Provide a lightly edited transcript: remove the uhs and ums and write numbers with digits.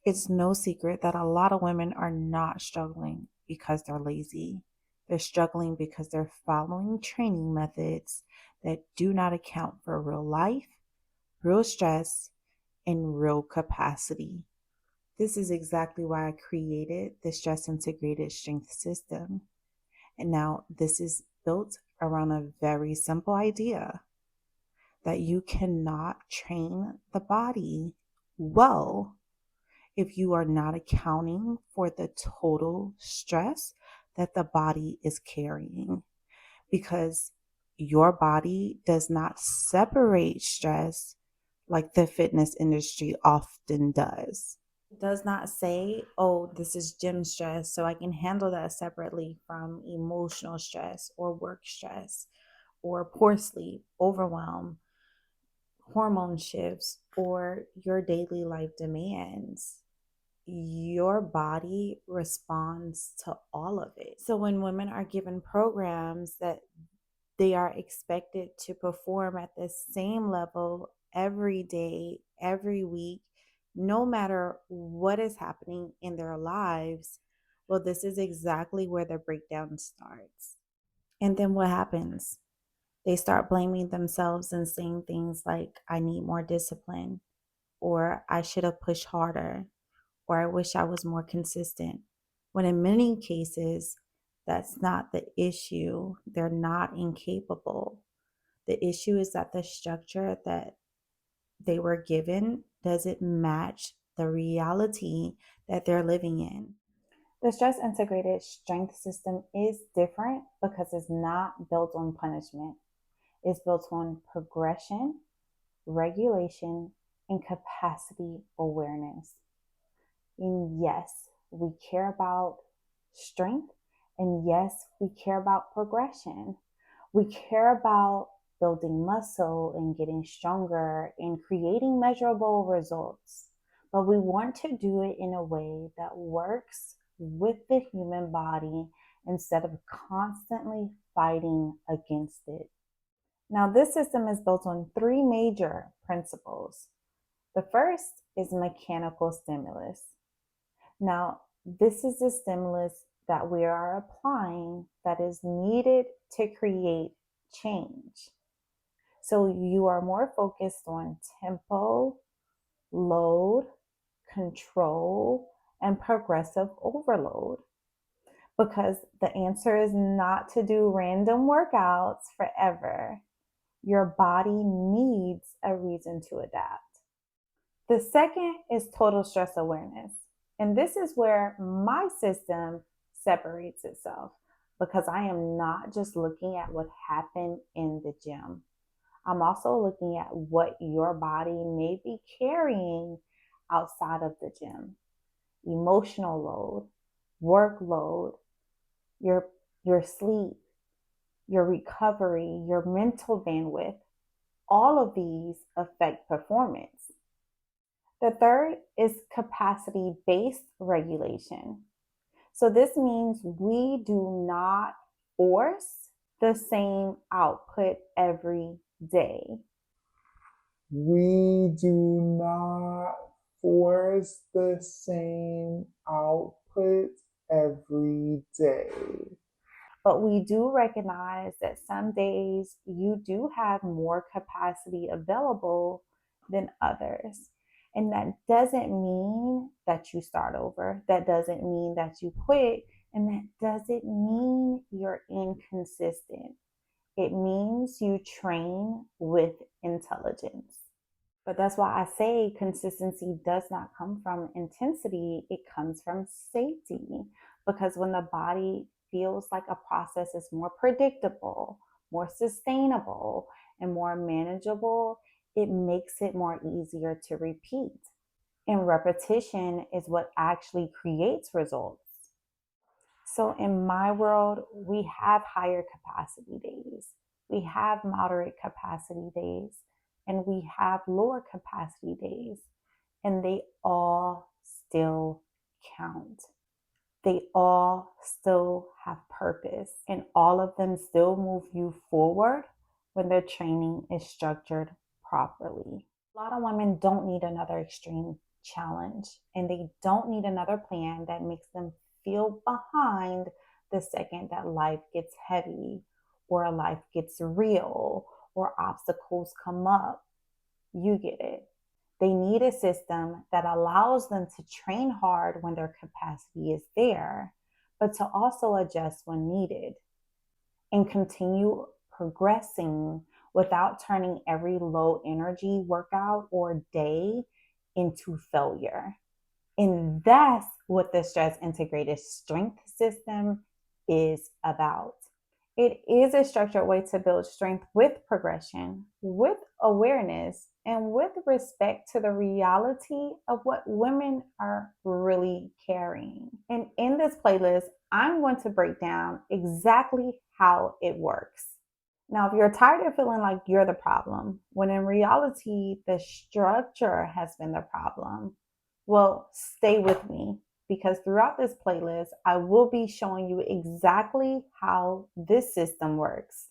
It's no secret that a lot of women are not struggling because they're lazy. They're struggling because they're following training methods that do not account for real life, real stress, and real capacity. This is exactly why I created the stress integrated strength system. And now this is built around a very simple idea that you cannot train the body well if you are not accounting for the total stress that the body is carrying, because your body does not separate stress like the fitness industry often does. It does not say, oh, this is gym stress, so I can handle that separately from emotional stress or work stress or poor sleep, overwhelm, hormone shifts, or your daily life demands. Your body responds to all of it. So when women are given programs that they are expected to perform at the same level every day, every week, no matter what is happening in their lives, well, this is exactly where the breakdown starts. And then what happens? They start blaming themselves and saying things like, I need more discipline, or I should have pushed harder, or I wish I was more consistent. When in many cases, that's not the issue. They're not incapable. The issue is that the structure that they were given doesn't match the reality that they're living in. The stress integrated strength system is different because it's not built on punishment. It's built on progression, regulation, and capacity awareness. And yes, we care about strength. And yes, we care about progression. We care about building muscle and getting stronger and creating measurable results. But we want to do it in a way that works with the human body instead of constantly fighting against it. Now, this system is built on three major principles. The first is mechanical stimulus. Now, this is the stimulus that we are applying that is needed to create change. So you are more focused on tempo, load, control, and progressive overload, because the answer is not to do random workouts forever. Your body needs a reason to adapt. The second is total stress awareness. And this is where my system separates itself, because I am not just looking at what happened in the gym. I'm also looking at what your body may be carrying outside of the gym. Emotional load, workload, your your sleep, your recovery, your mental bandwidth. All of these affect performance. The third is capacity based regulation. So this means we do not force the same output every day. We do not force the same output every day. But we do recognize that some days you do have more capacity available than others. And that doesn't mean that you start over. That doesn't mean that you quit. And that doesn't mean you're inconsistent. It means you train with intelligence. But that's why I say consistency does not come from intensity, it comes from safety. Because when the body feels like a process is more predictable, more sustainable, and more manageable, it makes it more easier to repeat. And repetition is what actually creates results. So in my world, we have higher capacity days, we have moderate capacity days, and we have lower capacity days, and they all still count. They all still have purpose, and all of them still move you forward when their training is structured properly. A lot of women don't need another extreme challenge, and they don't need another plan that makes them feel behind the second that life gets heavy or life gets real or obstacles come up. You get it. They need a system that allows them to train hard when their capacity is there, but to also adjust when needed and continue progressing without turning every low energy workout or day into failure. And that's what the stress integrated strength system is about. It is a structured way to build strength with progression, with awareness, and with respect to the reality of what women are really carrying. And in this playlist, I'm going to break down exactly how it works. Now, if you're tired of feeling like you're the problem, when in reality, the structure has been the problem, well, stay with me because throughout this playlist, I will be showing you exactly how this system works.